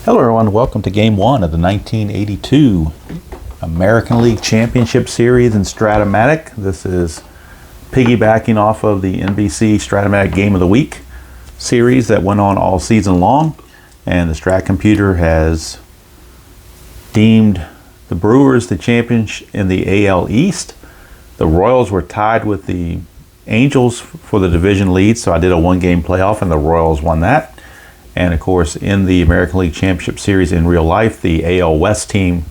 Hello everyone, welcome to Game 1 of the 1982 American League Championship Series in Strat-O-Matic. This is piggybacking off of the NBC Strat-O-Matic Game of the Week series that went on all season long, and the Strat computer has deemed the Brewers the champions in the AL East. The Royals were tied with the Angels for the division lead, so I did a one-game playoff and the Royals won that. And of course, in the American League Championship Series in real life, the AL West team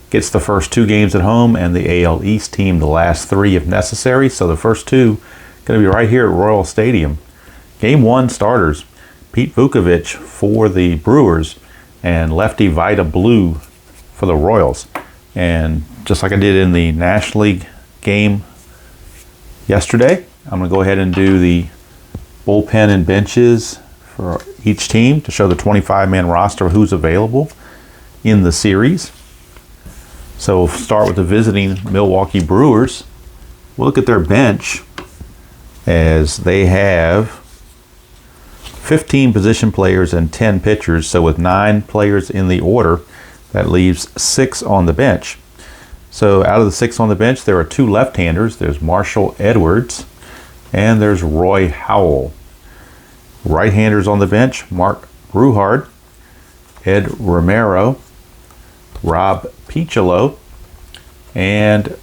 gets the first 2 games at home and the AL East team the last 3 if necessary. So the first 2 going to be right here at Royal Stadium. Game 1 starters, Pete Vukovich for the Brewers and lefty Vida Blue for the Royals. And just like I did in the National League game yesterday, I'm going to go ahead and do the bullpen and benches for each team to show the 25-man roster of who's available in the series. So we'll start with the visiting Milwaukee Brewers. We'll look at their bench as they have 15 position players and 10 pitchers. So with 9 players in the order, that leaves 6 on the bench. So out of the 6 on the bench, there are 2 left-handers. There's Marshall Edwards and there's Roy Howell. Right-handers on the bench, Mark Bruhard, Ed Romero, Rob Piccolo, and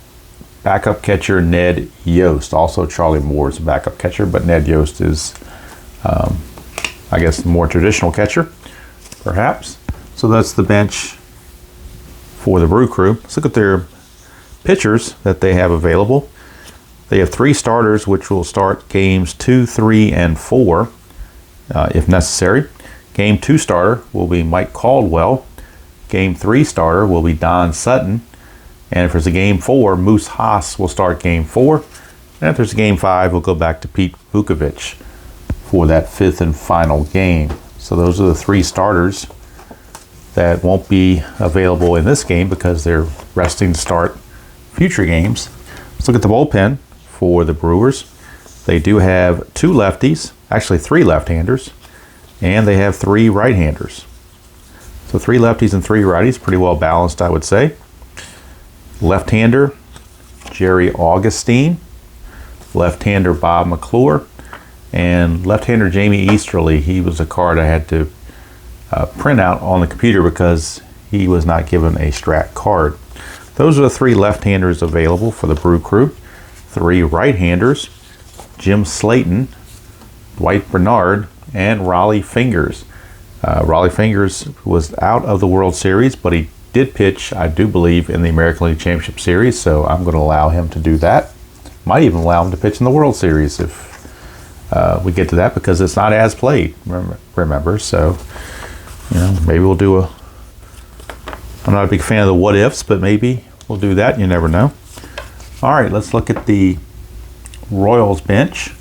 backup catcher Ned Yost. Also Charlie Moore is a backup catcher, but Ned Yost is, I guess, the more traditional catcher, perhaps. So that's the bench for the Brew Crew. Let's look at their pitchers that they have available. They have 3 starters, which will start games 2, 3, and 4. If necessary. Game 2 starter will be Mike Caldwell. Game 3 starter will be Don Sutton. And if there's a Game 4, Moose Haas will start Game 4. And if there's a Game 5, we'll go back to Pete Vukovich for that 5th and final game. So those are the 3 starters that won't be available in this game because they're resting to start future games. Let's look at the bullpen for the Brewers. They do have 2 lefties, actually 3 left-handers, and they have 3 right-handers. So 3 lefties and 3 righties, pretty well balanced, I would say. Left-hander, Jerry Augustine. Left-hander, Bob McClure. And left-hander, Jamie Easterly. He was a card I had to print out on the computer because he was not given a Strat card. Those are the 3 left-handers available for the Brew Crew. 3 right-handers, Jim Slayton, Dwight Bernard, and Raleigh Fingers. Raleigh Fingers was out of the World Series, but he did pitch, I do believe, in the American League Championship Series, so I'm going to allow him to do that. Might even allow him to pitch in the World Series if we get to that, because it's not as played, remember, so maybe we'll do a... I'm not a big fan of the what ifs, but maybe we'll do that, you never know. All right, let's look at the Royals bench,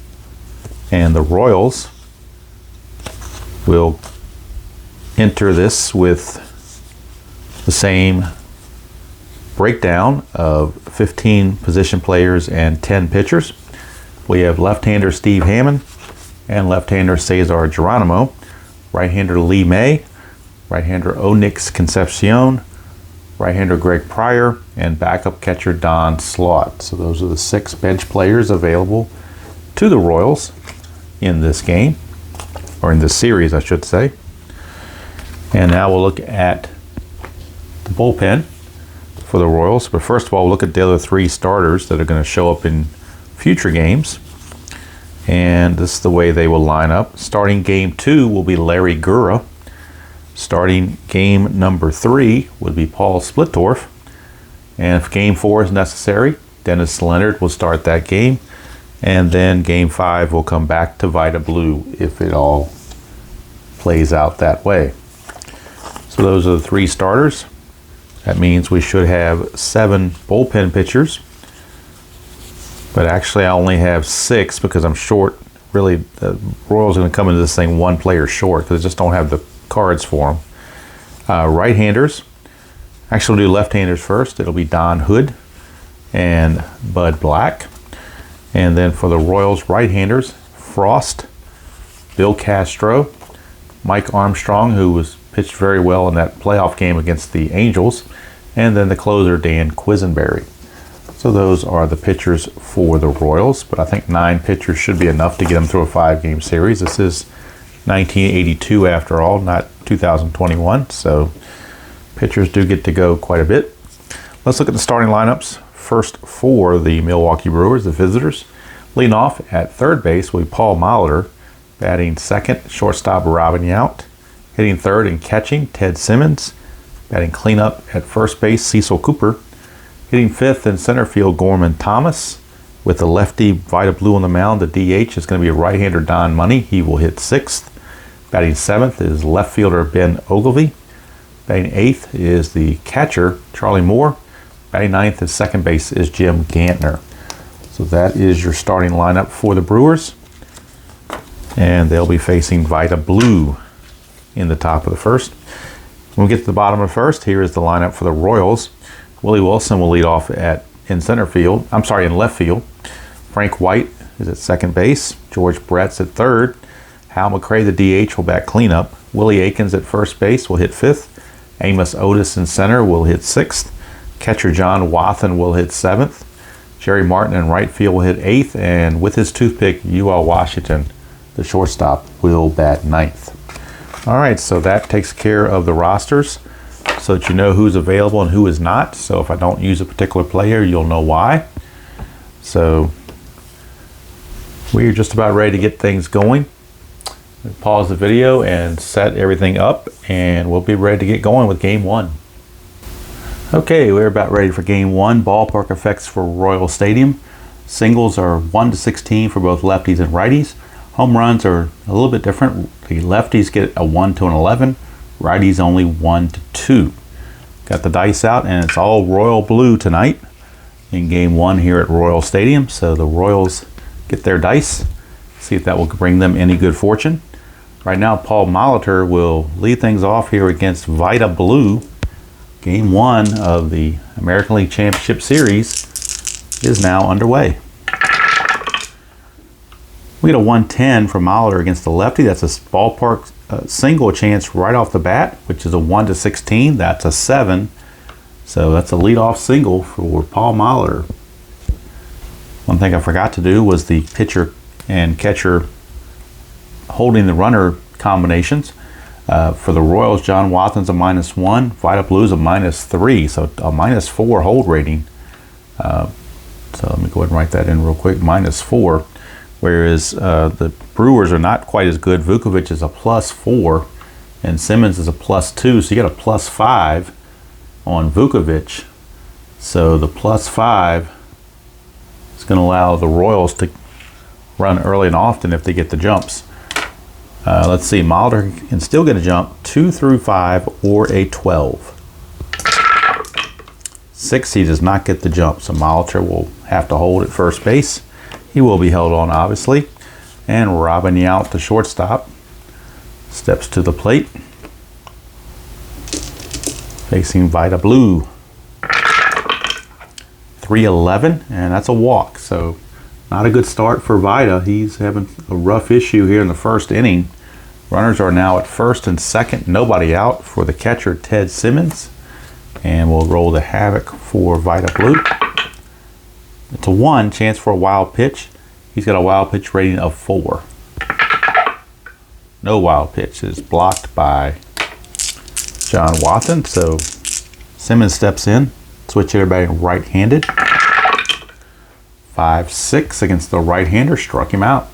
and the Royals will enter this with the same breakdown of 15 position players and 10 pitchers. We have left-hander Steve Hammond and left-hander Cesar Geronimo, right-hander Lee May, right-hander Onyx Concepcion, right-hander Greg Pryor, and backup catcher Don Slaught. So those are the 6 bench players available to the Royals in this game, or in this series, I should say. And now we'll look at the bullpen for the Royals. But first of all, we'll look at the other 3 starters that are going to show up in future games. And this is the way they will line up. Starting Game 2 will be Larry Gura. Starting game number 3 would be Paul Splittorff. And if Game 4 is necessary, Dennis Leonard will start that game. And then Game 5 will come back to Vida Blue if it all plays out that way. So those are the 3 starters. That means we should have 7 bullpen pitchers. But actually I only have 6 because I'm short. Really, the Royals are going to come into this thing 1 player short because they just don't have the cards for them. Right-handers. Actually, we'll do left-handers first. It'll be Don Hood and Bud Black. And then for the Royals right-handers, Frost, Bill Castro, Mike Armstrong, who was pitched very well in that playoff game against the Angels. And then the closer, Dan Quisenberry. So those are the pitchers for the Royals, but I think 9 pitchers should be enough to get them through a 5-game series. This is 1982 after all, not 2021, so pitchers do get to go quite a bit. Let's look at the starting lineups. First for the Milwaukee Brewers, the visitors. Leading off at third base will be Paul Molitor. Batting second, shortstop Robin Yount. Hitting third and catching, Ted Simmons. Batting cleanup at first base, Cecil Cooper. Hitting fifth in center field, Gorman Thomas. With the lefty Vida Blue on the mound, the DH is going to be right-hander Don Money. He will hit sixth. Batting seventh is left fielder Ben Ogilvy. Batting eighth is the catcher, Charlie Moore. Batting ninth is second base is Jim Gantner. So that is your starting lineup for the Brewers. And they'll be facing Vida Blue in the top of the first. When we get to the bottom of the first, here is the lineup for the Royals. Willie Wilson will lead off in left field. Frank White is at second base. George Brett's at third. Hal McRae, the DH, will bat cleanup. Willie Aikens at first base will hit fifth. Amos Otis in center will hit sixth. Catcher John Wathen will hit seventh. Jerry Martin in right field will hit eighth. And with his toothpick, UL Washington, the shortstop, will bat ninth. All right, so that takes care of the rosters so that you know who's available and who is not. So if I don't use a particular player, you'll know why. So we're just about ready to get things going. Pause the video and set everything up, and we'll be ready to get going with game one. Okay, we're about ready for game one. Ballpark effects for Royal Stadium. Singles are 1 to 16 for both lefties and righties. Home runs are a little bit different. The lefties get a 1 to an 11. Righties only 1 to 2. Got the dice out, and it's all Royal Blue tonight in game one here at Royal Stadium. So the Royals get their dice. See if that will bring them any good fortune. Right now, Paul Molitor will lead things off here against Vida Blue. Game one of the American League Championship Series is now underway. We get a 110 from Molitor against the lefty. That's a ballpark single chance right off the bat, which is a 1 to 16. That's a 7. So that's a leadoff single for Paul Molitor. One thing I forgot to do was the pitcher and catcher holding the runner combinations. For the Royals, John Wathen's a -1. Vida Blue's a -3. So a -4 hold rating. So let me go ahead and write that in real quick. -4. Whereas the Brewers are not quite as good. Vukovic is a +4 and Simmons is a +2. So you got a +5 on Vukovic. So the +5 is going to allow the Royals to run early and often if they get the jumps. Let's see, Molitor can still get a jump 2 through 5 or a 12. 6, he does not get the jump, so Molitor will have to hold at first base. He will be held on, obviously. And Robin Yount, the shortstop, steps to the plate, facing Vida Blue. 3-11, and that's a walk. So not a good start for Vida. He's having a rough issue here in the first inning. Runners are now at first and second. Nobody out for the catcher, Ted Simmons. And we'll roll the havoc for Vida Blue. It's a 1, chance for a wild pitch. He's got a wild pitch rating of 4. No wild pitch is blocked by John Wathen. So Simmons steps in. Switch hitter batting right-handed. 5-6 against the right-hander. Struck him out.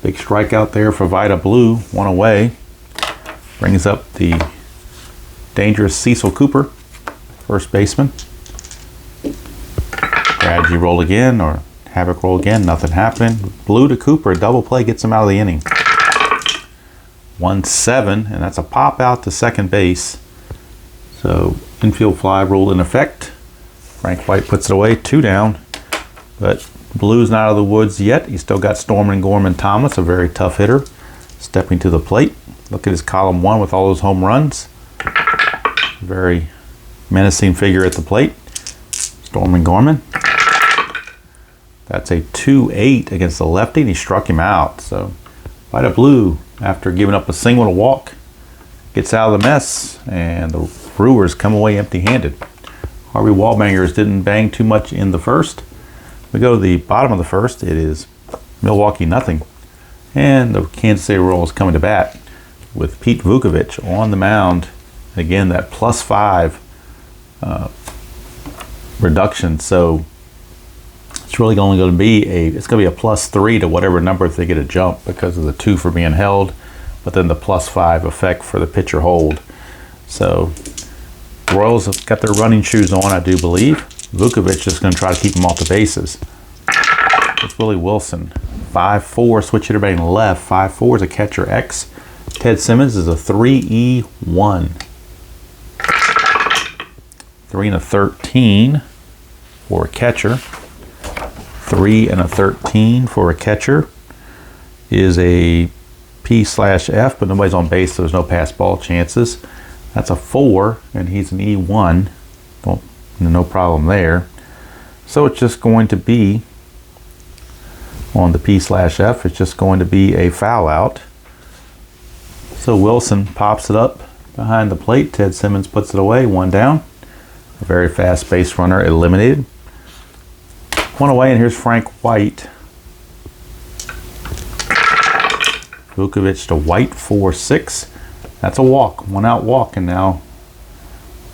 Big strikeout there for Vida Blue. 1 away. Brings up the dangerous Cecil Cooper, first baseman. Strategy roll again, or havoc roll again. Nothing happening. Blue to Cooper. Double play gets him out of the inning. 1-7, and that's a pop out to second base. So infield fly rule in effect. Frank White puts it away. 2 down. But Blue's not out of the woods yet. He's still got Storman Gorman Thomas, a very tough hitter, stepping to the plate. Look at his column 1 with all those home runs. Very menacing figure at the plate. Storman Gorman. That's a 2-8 against the lefty, and he struck him out. So Vida Blue, after giving up a single and a walk, gets out of the mess, and the Brewers come away empty-handed. Harvey Wallbangers didn't bang too much in the first. We go to the bottom of the first. It is Milwaukee nothing, and the Kansas City Royals coming to bat with Pete Vukovich on the mound. Again, that +5 reduction, so it's really only going to be a +3 to whatever number if they get a jump because of the 2 for being held, but then the +5 effect for the pitcher hold. So Royals have got their running shoes on, I do believe. Vukovich is going to try to keep them off the bases. It's Willie Wilson. 5-4, switch hitter batting left. 5-4 is a catcher X. Ted Simmons is a 3-E-1. 3 and a 13 for a catcher. 3 and a 13 for a catcher is a P/F, but nobody's on base, so there's no pass ball chances. That's a 4, and he's an E1. No problem there. So it's just going to be, on the P/F, it's just going to be a foul out. So Wilson pops it up behind the plate. Ted Simmons puts it away, 1 down. A very fast base runner eliminated. 1 away, and here's Frank White. Vukovich to White, 4-6. That's a walk, 1 out walk, and now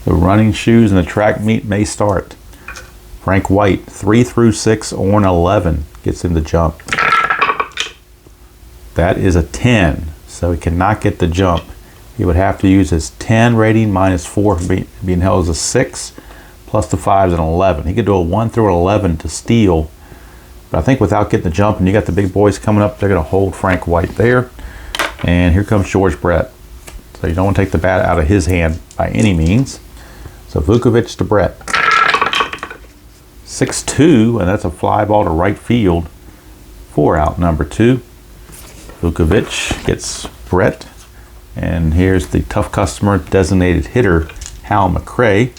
the running shoes and the track meet may start. Frank White, 3 through 6 on 11, gets him the jump. That is a 10, so he cannot get the jump. He would have to use his 10 rating -4 for being held as a 6, plus the 5 is an 11. He could do a 1 through 11 to steal, but I think without getting the jump, and you got the big boys coming up, they're going to hold Frank White there. And here comes George Brett. So you don't want to take the bat out of his hand by any means. So Vukovich to Brett. 6-2, and that's a fly ball to right field. 4 out, number 2. Vukovich gets Brett. And here's the tough customer designated hitter, Hal McRae.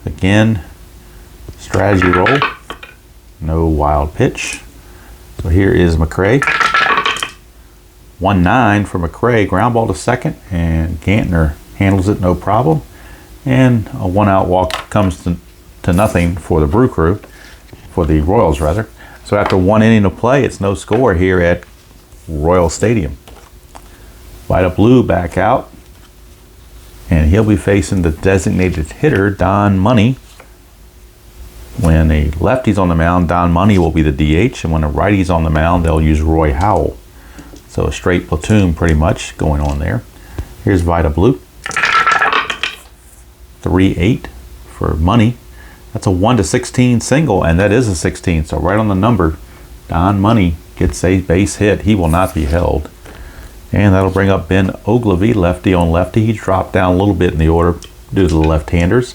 Again, strategy roll. No wild pitch. So here is McRae. 1-9 for McRae, ground ball to second, and Gantner handles it no problem. And a 1 out walk comes to nothing for the Brew Crew, for the Royals rather. So after 1 inning of play, it's no score here at Royal Stadium. Vida Blue back out, and he'll be facing the designated hitter, Don Money. When a lefty's on the mound, Don Money will be the DH, and when a righty's on the mound, they'll use Roy Howell. So a straight platoon pretty much going on there. Here's Vida Blue. 3-8 for Money. That's a 1-16 single, and that is a 16, so right on the number. Don Money gets a base hit. He will not be held. And that'll bring up Ben Ogilvy, lefty on lefty. He dropped down a little bit in the order due to the left-handers.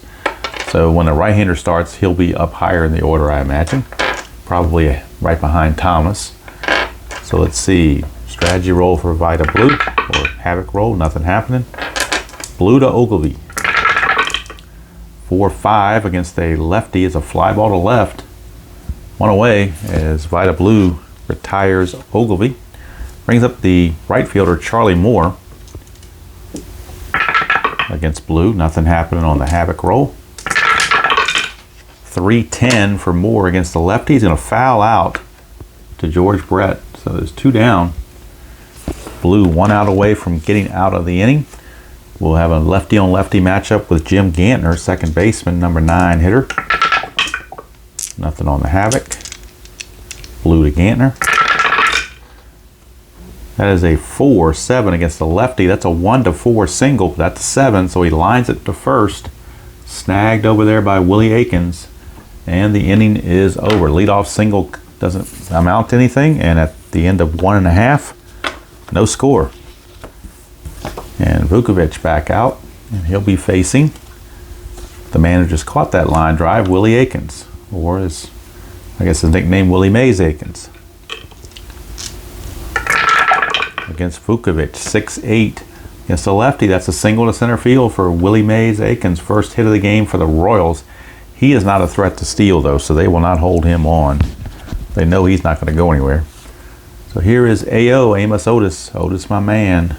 So when the right-hander starts, he'll be up higher in the order, I imagine. Probably right behind Thomas. So let's see. Strategy roll for Vida Blue, or Havoc roll, nothing happening. Blue to Ogilvy. 4-5 against a lefty is a fly ball to left. 1 away as Vida Blue retires Ogilvy. Brings up the right fielder Charlie Moore against Blue. Nothing happening on the Havoc roll. 3-10 for Moore against the lefty. He's going to foul out to George Brett. So there's 2 down. Blue 1 out away from getting out of the inning. We'll have a lefty on lefty matchup with Jim Gantner, second baseman, number 9 hitter. Nothing on the Havoc. Blue to Gantner. That is a 4-7 against the lefty. That's a 1-4 single. That's a 7, so he lines it to first. Snagged over there by Willie Aikens, and the inning is over. Leadoff single doesn't amount to anything, and at the end of 1.5, no score. And Vukovich back out, and he'll be facing the man who just caught that line drive, Willie Aikens, or his, I guess his nickname, Willie Mays Aikens. Against Vukovich, 6-8 against the lefty. That's a single to center field for Willie Mays Aikens. First hit of the game for the Royals. He is not a threat to steal, though, so they will not hold him on. They know he's not going to go anywhere. So here is AO, Amos Otis. Otis, my man.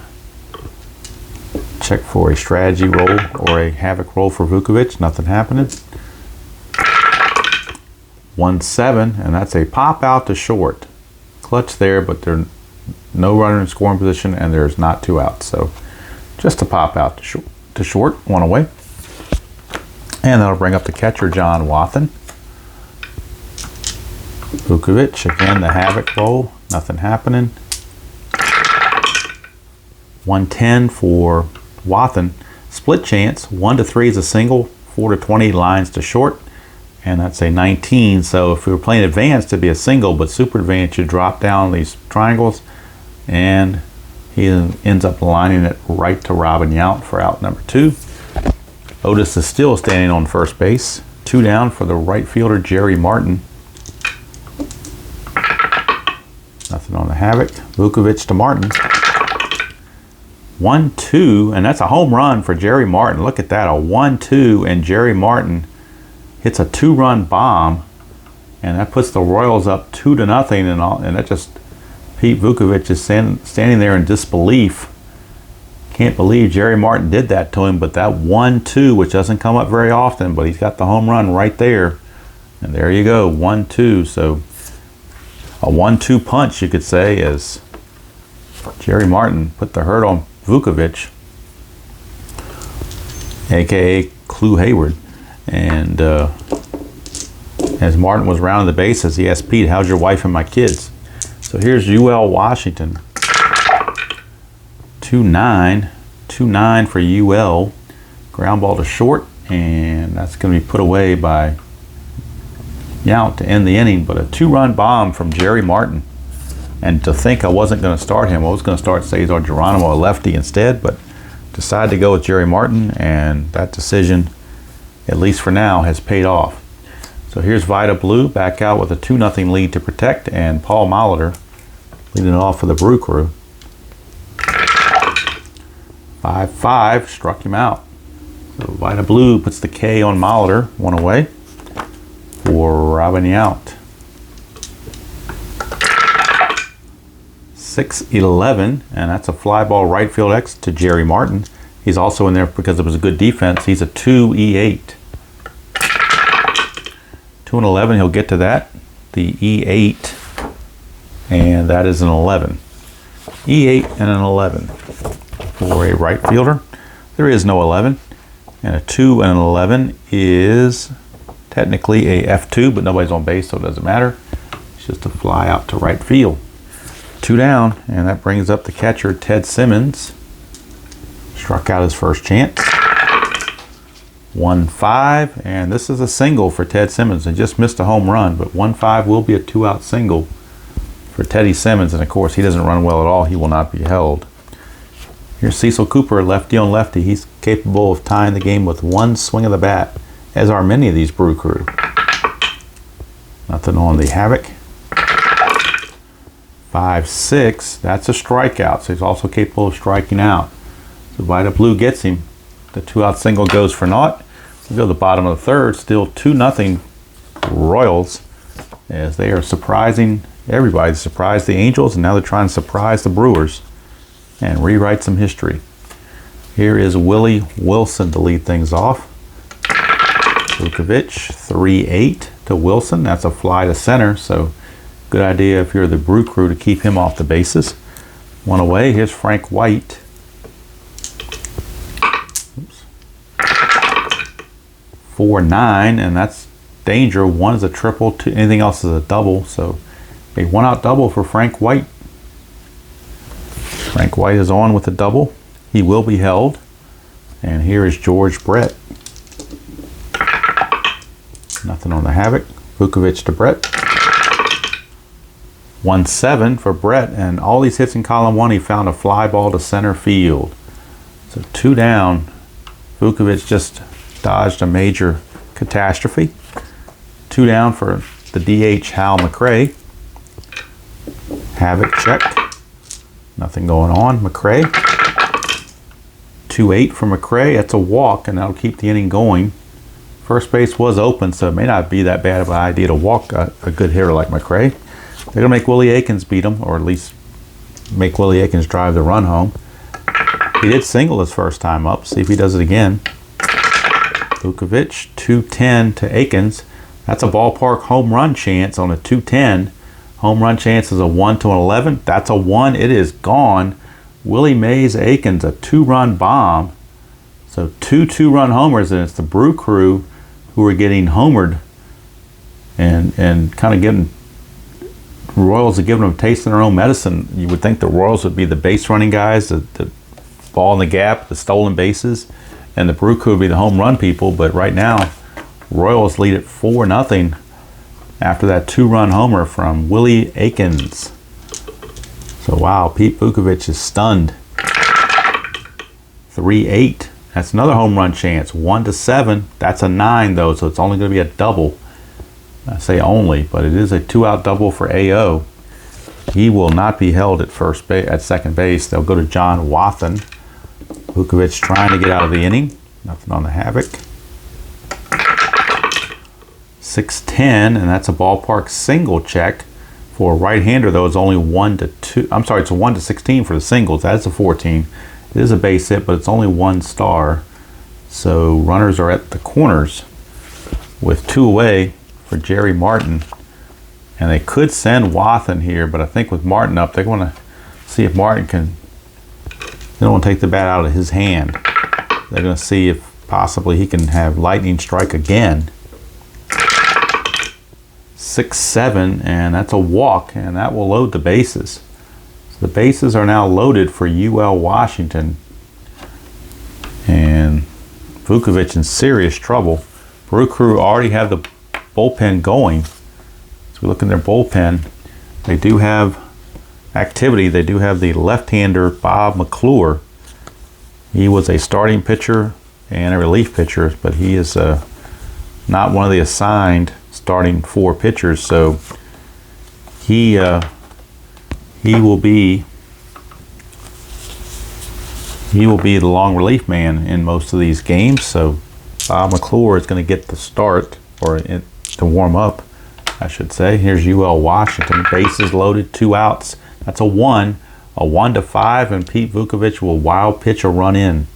Check for a strategy roll or a havoc roll for Vukovic. Nothing happening. 1-7, and that's a pop out to short. Clutch there, but there's no runner in scoring position, and there's not 2 outs. So just a pop out to short, 1 away. And that'll bring up the catcher, John Wathen. Vukovic, again, the havoc roll. Nothing happening. 110 for Wathen. Split chance. 1-3 is a single. 4-20 lines to short. And that's a 19. So if we were playing advanced, it'd be a single, but super advanced, you drop down these triangles, and he ends up lining it right to Robin Yount for out number 2. Otis is still standing on first base. 2 down for the right fielder, Jerry Martin. Nothing on the havoc. Vukovic to Martin. 1-2, and that's a home run for Jerry Martin. Look at that, a 1-2, and Jerry Martin hits a 2-run bomb, and that puts the Royals up 2-0, and that just, Pete Vukovic is standing there in disbelief. Can't believe Jerry Martin did that to him, but that 1-2, which doesn't come up very often, but he's got the home run right there, and there you go, 1-2. So a 1-2 punch, you could say, as Jerry Martin put the hurt on Vukovic, aka Clue Hayward. And as Martin was rounding the bases, he asked Pete, "How's your wife and my kids?" So here's UL Washington. 2-9 for UL. Ground ball to short, and that's going to be put away by Yount to end the inning. But a 2-run bomb from Jerry Martin. And to think I wasn't going to start him, I was going to start Cesar Geronimo, a lefty, instead, but decided to go with Jerry Martin, and that decision, at least for now, has paid off. So here's Vida Blue back out with a 2-0 lead to protect, and Paul Molitor leading it off for the Brew Crew. 5-5, struck him out. So Vida Blue puts the K on Molitor, 1 away for Robin Yount. 6-11, and that's a fly ball right field X to Jerry Martin. He's also in there because it was a good defense. He's a 2-E8. 2-11, he'll get to that. The E8, and that is an 11. E8 and an 11 for a right fielder. There is no 11, and a 2 and an 11 is technically a F2, but nobody's on base, so it doesn't matter. It's just a fly out to right field. 2 down, and that brings up the catcher, Ted Simmons. Struck out his first chance. 1-5, and this is a single for Ted Simmons. He just missed a home run, but 1-5 will be a 2-out single for Teddy Simmons, and of course he doesn't run well at all. He will not be held. Here's Cecil Cooper, lefty on lefty. He's capable of tying the game with 1 swing of the bat, as are many of these Brew Crew. Nothing on the havoc. 5-6, that's a strikeout, so he's also capable of striking out. So Vida Blue gets him. The 2-out single goes for naught. We go to the bottom of the third, still 2-0 Royals, as they are surprising everybody. They surprised the Angels, and now they're trying to surprise the Brewers and rewrite some history. Here is Willie Wilson to lead things off. Vukovic, 3-8 to Wilson. That's a fly to center, so good idea if you're the Brew Crew to keep him off the bases. 1 away. Here's Frank White. 4-9, and that's danger. 1 is a triple, anything else is a double. So a 1-out double for Frank White. Frank White is on with a double. He will be held. And here is George Brett. Nothing on the havoc. Vukovic to Brett. 1-7 for Brett, and all these hits in column 1, he found a fly ball to center field. So 2 down. Vukovic just dodged a major catastrophe. 2 down for the DH Hal McRae. Havoc check. Nothing going on. McRae. 2-8 for McRae. That's a walk, and that'll keep the inning going. First base was open, so it may not be that bad of an idea to walk a good hitter like McRae. They're going to make Willie Aikens beat him, or at least make Willie Aikens drive the run home. He did single his first time up. See if he does it again. Vukovic, 210 to Aikens. That's a ballpark home run chance on a 210. Home run chance is a 1 to an 11. That's a 1. It is gone. Willie Mays Aikens, a 2-run bomb. So 2 2-run homers, and it's the Brew Crew who are getting homered and kind of getting Royals are giving them a taste in their own medicine. You would think the Royals would be the base running guys, the ball in the gap, the stolen bases, and the Brew Crew would be the home run people. But right now, Royals lead it 4-0 after that 2-run homer from Willie Aikens. So wow, Pete Vukovic is stunned. 3-8. That's another home run chance. 1 to 7. That's a 9 though, so it's only going to be a double. I say only, but it is a 2-out double for AO. He will not be held at second base. They'll go to John Wathen. Vukovic trying to get out of the inning. Nothing on the Havoc. 6-10, and that's a ballpark single check. For a right-hander, though, it's only 1 to 2. I'm sorry, it's a 1 to 16 for the singles. That's a 14. It is a base hit, but it's only 1 star. So runners are at the corners with 2 away for Jerry Martin. And they could send Wathen here, but I think with Martin up, they want to see if Martin can. They don't want to take the bat out of his hand. They're going to see if possibly he can have lightning strike again. 6-7, and that's a walk, and that will load the bases. So the bases are now loaded for UL Washington, and Vukovic in serious trouble. Brew Crew already have the bullpen going. So we look in their bullpen. They do have activity. They do have the left-hander Bob McClure. He was a starting pitcher and a relief pitcher, but he is not one of the assigned starting 4 pitchers, so he will be the long relief man in most of these games. So Bob McClure is going to get the start, or to warm up, I should say. Here's UL Washington, bases loaded, 2 outs. That's a 1 to 5, and Pete Vukovic will wild pitch a run in.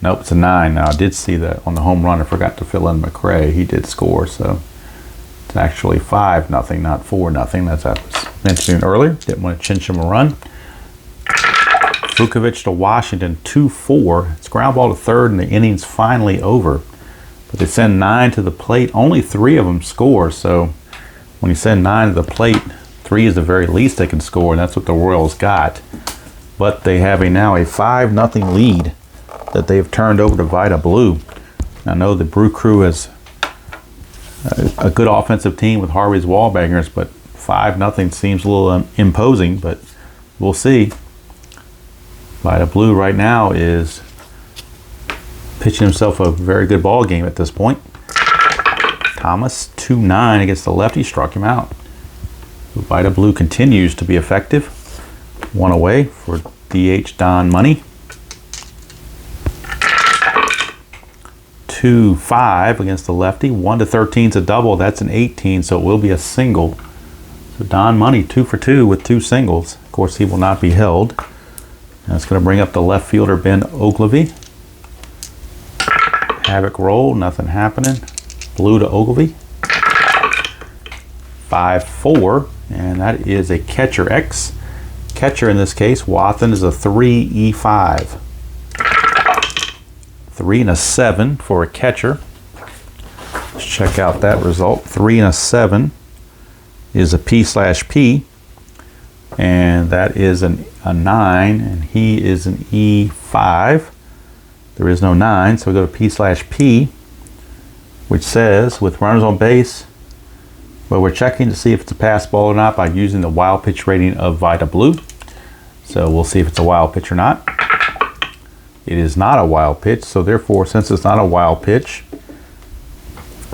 Nope, it's a 9. Now I did see that on the home run. I forgot to fill in McRae. He did score, so it's actually 5-0, not 4-0. That's what I was mentioning earlier. Didn't want to chinch him a run. Vukovic to Washington, 2-4. It's ground ball to third, and the inning's finally over. But they send 9 to the plate. Only 3 of them score, so when you send 9 to the plate, 3 is the very least they can score, and that's what the Royals got. But they have now a 5-0 lead that they have turned over to Vita Blue. I know the Brew Crew is a good offensive team with Harvey's Wallbangers, but 5-0 seems a little imposing, but we'll see. Vita Blue right now is pitching himself a very good ball game at this point. Thomas, 2-9 against the lefty, struck him out. Vita Blue continues to be effective. 1 away for DH Don Money. 2-5 against the lefty. 1 to 13 is a double. That's an 18, so it will be a single. So Don Money 2 for 2 with 2 singles. Of course, he will not be held. That's going to bring up the left fielder Ben Ogilvy. Havoc roll, nothing happening. Blue to Ogilvy. 5-4, and that is a catcher X. Catcher in this case, Wathen, is a 3E5. 3 and a 7 for a catcher. Let's check out that result. 3 and a 7 is a P/P, and that is a 9, and he is an E5. There is no 9, so we go to P/P, which says with runners on base, well, we're checking to see if it's a pass ball or not by using the wild pitch rating of Vita Blue. So we'll see if it's a wild pitch or not. It is not a wild pitch, so therefore, since it's not a wild pitch,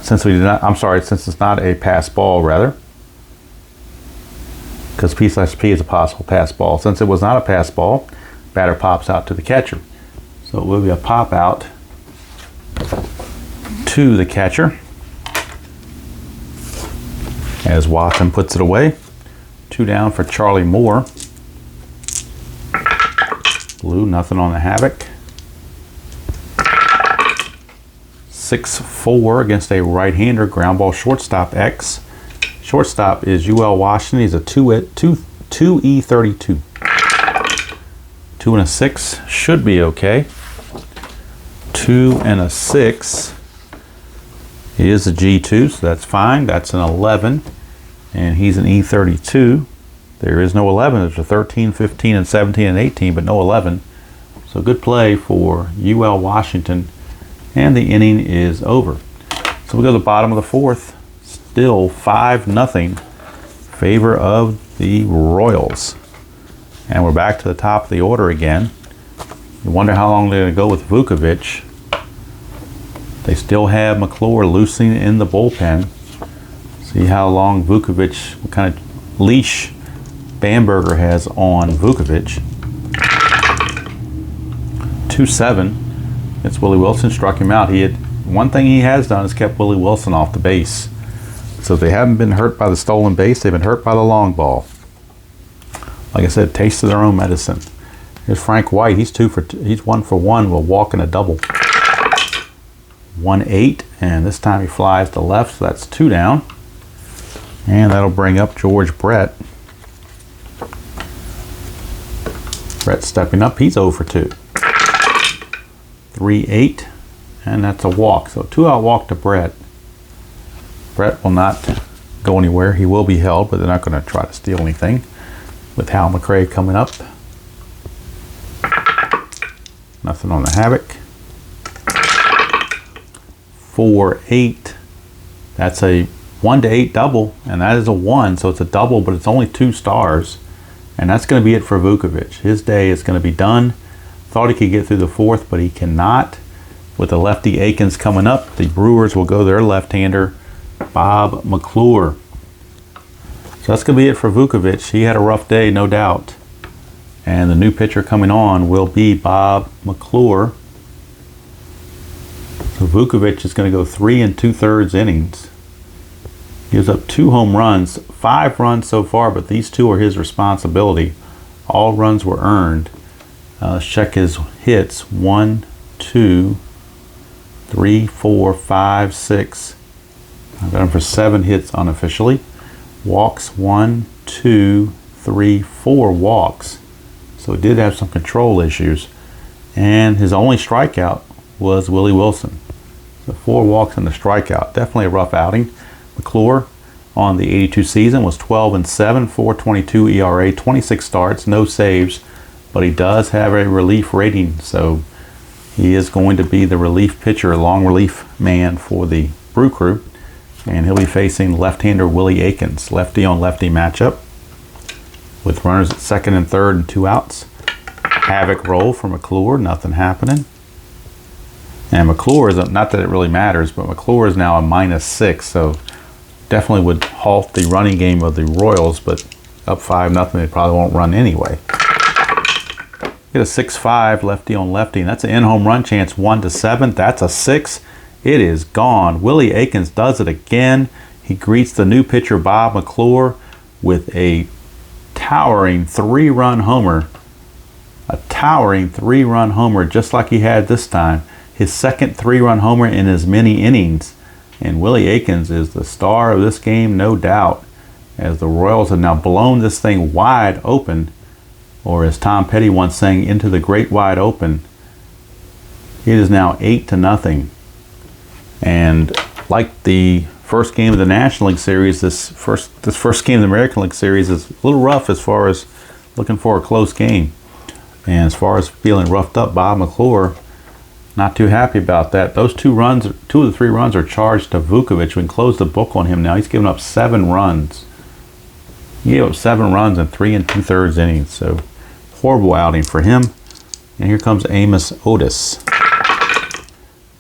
since it's not a pass ball, rather, because P/P is a possible pass ball. Since it was not a pass ball, batter pops out to the catcher. So it will be a pop out to the catcher as Watson puts it away. 2 down for Charlie Moore. Blue, nothing on the Havoc. 6-4 against a right-hander. Ground ball shortstop X. Shortstop is UL Washington. He's a 2E32. 2 and a 6 should be okay. 2 and a 6 is a G2, so that's fine. That's an 11, and he's an E32. There is no 11. There's a 13, 15, and 17, and 18, but no 11. So good play for UL Washington, and the inning is over. So we go to the bottom of the fourth. Still 5-0 favor of the Royals. And we're back to the top of the order again. You wonder how long they're going to go with Vukovic. They still have McClure loosing in the bullpen. See how long Vukovic, what kind of leash Bamberger has on Vukovic. 2-7. It's Willie Wilson, struck him out. One thing he has done is kept Willie Wilson off the base. So they haven't been hurt by the stolen base, they've been hurt by the long ball. Like I said, taste of their own medicine. Here's Frank White. He's 1 for 1 with walk and a double. 1-8, and this time he flies to left, so that's 2 down. And that'll bring up George Brett. Brett stepping up. He's 0 for 2. 3-8, and that's a walk. So 2-out walk to Brett. Brett will not go anywhere. He will be held, but they're not going to try to steal anything. With Hal McRae coming up. Nothing on the Havoc. 4-8. That's a 1-8 double, and that is a 1, so it's a double, but it's only 2 stars. And that's going to be it for Vukovic. His day is going to be done. Thought he could get through the fourth, but he cannot. With the lefty Akins coming up, the Brewers will go their left-hander, Bob McClure. So that's going to be it for Vukovic. He had a rough day, no doubt. And the new pitcher coming on will be Bob McClure. So Vukovic is going to go 3 2/3 innings. Gives up 2 home runs, 5 runs so far, but these 2 are his responsibility. All runs were earned. Let's check his hits. 1, 2, 3, 4, 5, 6. I've got him for 7 hits unofficially. Walks 1, 2, 3, 4 walks. So he did have some control issues. And his only strikeout was Willie Wilson. So 4 walks and a strikeout. Definitely a rough outing. McClure on the 82 season was 12-7, 4.22 ERA, 26 starts, no saves, but he does have a relief rating, so he is going to be the relief pitcher, long relief man for the Brew Crew, and he'll be facing left-hander Willie Akins, lefty on lefty matchup with runners at second and third and 2 outs. Havoc roll for McClure, nothing happening. And McClure is, not that it really matters, but McClure is now a -6, so definitely would halt the running game of the Royals, but up 5-0, they probably won't run anyway. Get a 6-5 lefty on lefty, and that's an in-home run chance, 1-7. That's a 6. It is gone. Willie Akins does it again. He greets the new pitcher Bob McClure with a towering 3-run homer. A towering 3-run homer, just like he had this time. His second 3-run homer in as many innings. And Willie Akins is the star of this game, no doubt, as the Royals have now blown this thing wide open, or as Tom Petty once sang, into the great wide open. It is now 8-0. And like the first game of the National League Series, this first game of the American League Series is a little rough as far as looking for a close game. And as far as feeling roughed up, Bob McClure, not too happy about that. Those 2 of the 3 runs are charged to Vukovic. We can close the book on him now. He's given up 7 runs. He gave up 7 runs in 3 2/3 innings. So horrible outing for him. And here comes Amos Otis.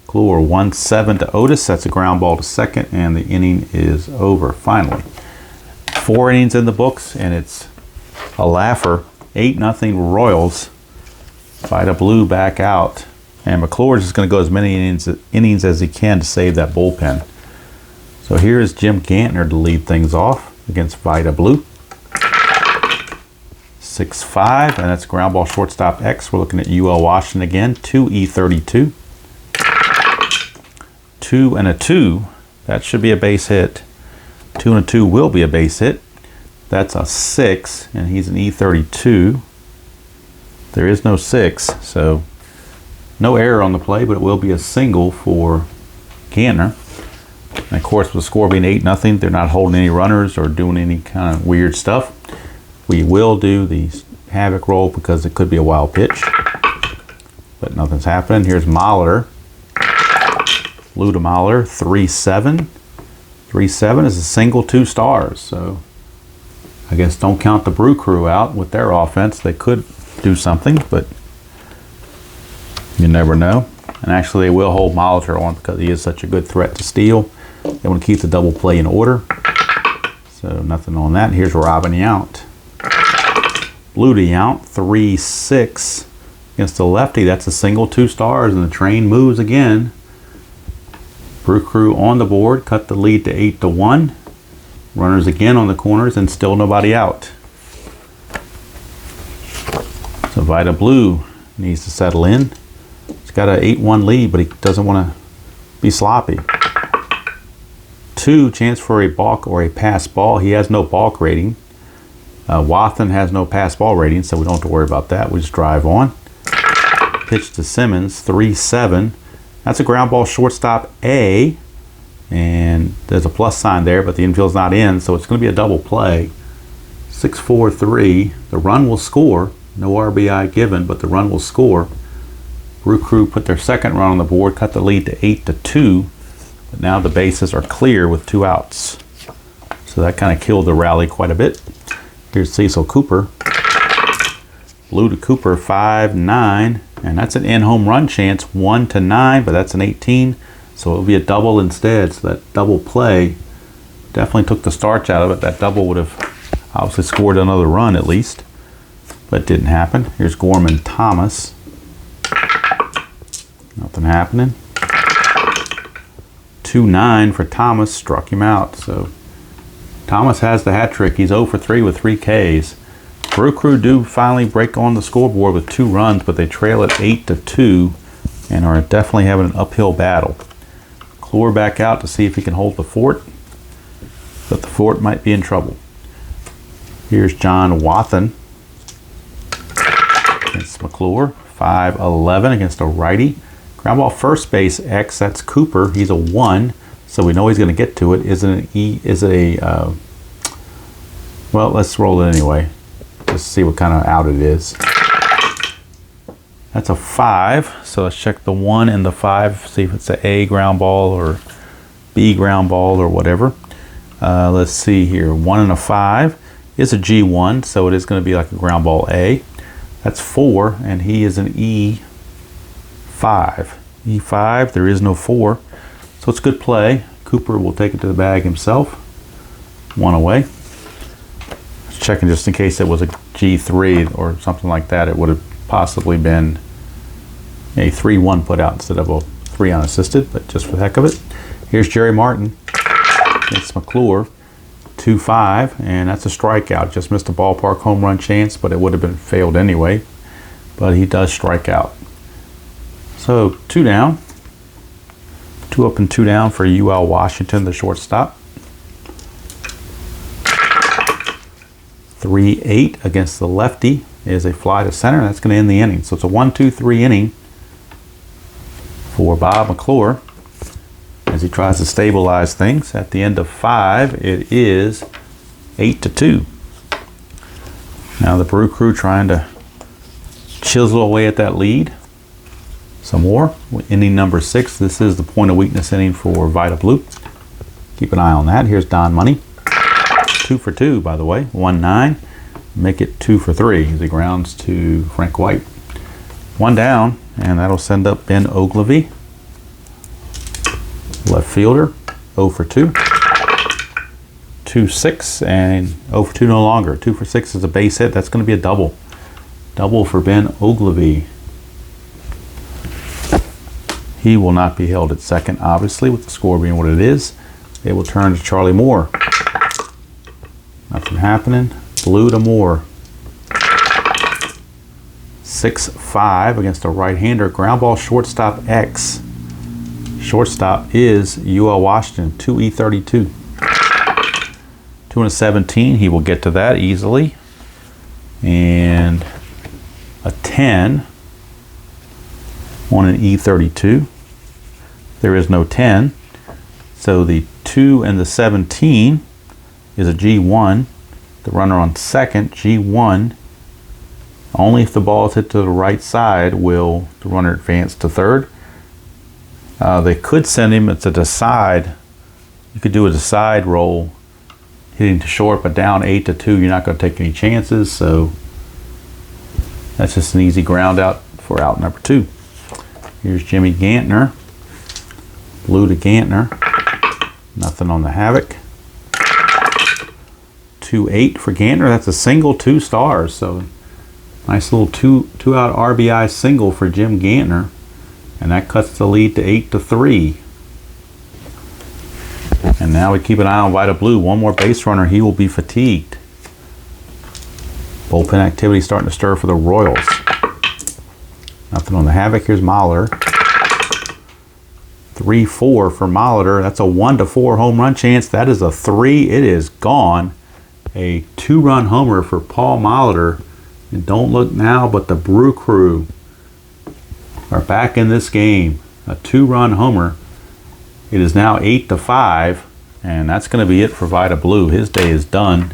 McClure 1-7 to Otis. That's a ground ball to second, and the inning is over finally. 4 innings in the books, and it's a laugher. 8-0 Royals. Vida Blue back out. And McClure is going to go as many innings as he can to save that bullpen. So here is Jim Gantner to lead things off against Vida Blue. 6-5, and that's ground ball shortstop X. We're looking at UL Washington again. 2E32. 2 and a 2. That should be a base hit. 2 and a 2 will be a base hit. That's a 6, and he's an E32. There is no 6, so no error on the play, but it will be a single for Gantner. And of course, with the score being 8-0, they're not holding any runners or doing any kind of weird stuff. We will do the havoc roll because it could be a wild pitch, but nothing's happening. Here's Mahler. Blue to Mahler, 3-7. 3-7 is a single, 2 stars. So I guess don't count the Brew Crew out with their offense. They could do something, but you never know. And actually, they will hold Molitor on because he is such a good threat to steal. They want to keep the double play in order. So nothing on that. Here's Robin Yount. Blue to Yount, 3-6 against the lefty. That's a single, 2 stars, and the train moves again. Brew Crew on the board, cut the lead to 8-1. Runners again on the corners, and still nobody out. So Vita Blue needs to settle in. He's got an 8-1 lead, but he doesn't want to be sloppy. 2, chance for a balk or a pass ball. He has no balk rating. Wathen has no pass ball rating, so we don't have to worry about that. We just drive on. Pitch to Simmons, 3-7. That's a ground ball shortstop A, and there's a plus sign there, but the infield's not in, so it's going to be a double play. 6-4-3. The run will score. No RBI given, but the run will score. Brew Crew put their second run on the board, cut the lead to 8-2, but now the bases are clear with 2 outs. So that kind of killed the rally quite a bit. Here's Cecil Cooper. Blue to Cooper, 5-9, and that's an in-home run chance, 1-9, but that's an 18, so it'll be a double instead. So that double play definitely took the starch out of it. That double would have obviously scored another run at least, but it didn't happen. Here's Gorman Thomas. Nothing happening. 2-9 for Thomas, struck him out. So Thomas has the hat trick. He's 0 for 3 with 3 Ks. Brew Crew do finally break on the scoreboard with 2 runs, but they trail at 8-2 and are definitely having an uphill battle. McClure back out to see if he can hold the fort, but the fort might be in trouble. Here's John Wathen against McClure, 5-11 against a righty. Ground ball first base X, that's Cooper. He's a 1, so we know he's going to get to it. Well, let's roll it anyway. Just see what kind of out it is. That's a 5, so let's check the 1 and the 5, see if it's a A ground ball or B ground ball or whatever. Let's see here, 1 and a 5 is a G1, so it is going to be like a ground ball A. That's 4, and he is an E5. E5, there is no 4, so it's good play. Cooper will take it to the bag himself. 1 away. Checking just in case it was a G3 or something like that. It would have possibly been a 3-1 put out instead of a 3 unassisted, but just for the heck of it. Here's Jerry Martin against McClure, 2-5, and that's a strikeout. Just missed a ballpark home run chance, but it would have been failed anyway. But he does strike out. So 2 down. 2 up and 2 down for UL Washington, the shortstop. 3-8 against the lefty is a fly to center. That's going to end the inning. So it's a 1-2-3 inning for Bob McClure as he tries to stabilize things. At the end of 5, it is 8-2. Now the Brew Crew trying to chisel away at that lead some more. Inning number 6. This is the point of weakness inning for Vita Blue. Keep an eye on that. Here's Don Money. 2 for 2, by the way. 1-9. Make it 2 for 3 as he grounds to Frank White. 1 down, and that'll send up Ben Ogilvy. Left fielder, 0 for 2. 2-6, and 0 for 2 no longer. 2 for 6 is a base hit. That's going to be a double. Double for Ben Ogilvy. He will not be held at second, obviously, with the score being what it is. They will turn to Charlie Moore. Nothing happening. Blue to Moore. 6-5 against a right-hander. Ground ball, shortstop X. Shortstop is UL Washington, 2E32. 2-17, he will get to that easily. And a 10 on an E32. There is no 10. So the 2 and the 17 is a G1. The runner on second, G1. Only if the ball is hit to the right side will the runner advance to third. They could send him, it's a decide. You could do a decide roll hitting to short, but down 8-2, you're not going to take any chances. So that's just an easy ground out for out number 2. Here's Jimmy Gantner. Blue to Gantner. Nothing on the Havoc. 2-8 for Gantner. That's a single, 2 stars. So nice little two out RBI single for Jim Gantner. And that cuts the lead to 8-3. And now we keep an eye on Vita Blue. One more base runner. He will be fatigued. Bullpen activity starting to stir for the Royals. Nothing on the Havoc. Here's Molitor. 3-4 for Molitor. That's a 1-4 home run chance. That is a 3. It is gone. A 2-run homer for Paul Molitor. And don't look now, but the Brew Crew are back in this game. A 2-run homer. It is now 8-5, and that's going to be it for Vita Blue. His day is done.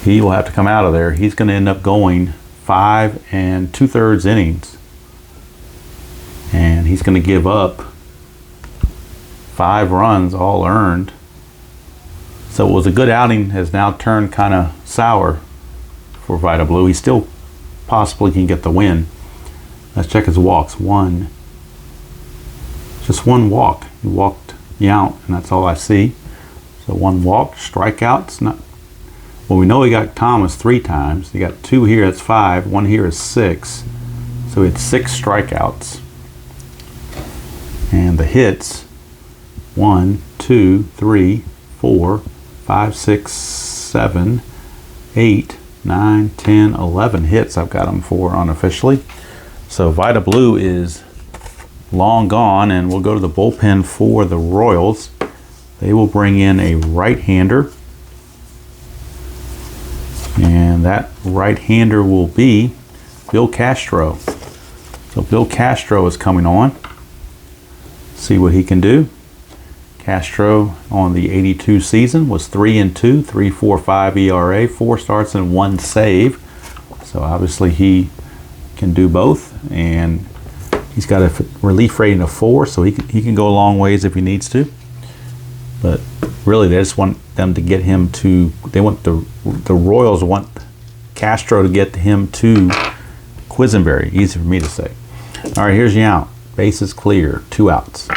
He will have to come out of there. He's going to end up going 5 2/3 innings. And he's going to give up 5 runs, all earned. So it was a good outing, has now turned kind of sour for Vita Blue. He still possibly can get the win. Let's check his walks. Just one walk. He walked Yount, and that's all I see. So 1 walk, strikeouts. Not well. We know he got Thomas 3 times. He got 2 here. That's 5. 1 here is 6. So he had 6 strikeouts. And the hits: 1, 2, 3, 4, 5, 6, 7, 8, 9, 10, 11 hits. I've got him for unofficially. So Vita Blue is long gone, and we'll go to the bullpen for the Royals. They will bring in a right-hander, and that right-hander will be Bill Castro. So Bill Castro is coming on. See what he can do. Castro on the 82 season was 3-2, 3.45 ERA, 4 starts and 1 save. So obviously he can do both, and he's got a relief rating of 4, so he can go a long ways if he needs to. But really, they just want them to get him to. They want the Royals want Castro to get him to Quisenberry. Easy for me to say. All right, here's Yount. Bases clear. 2 outs.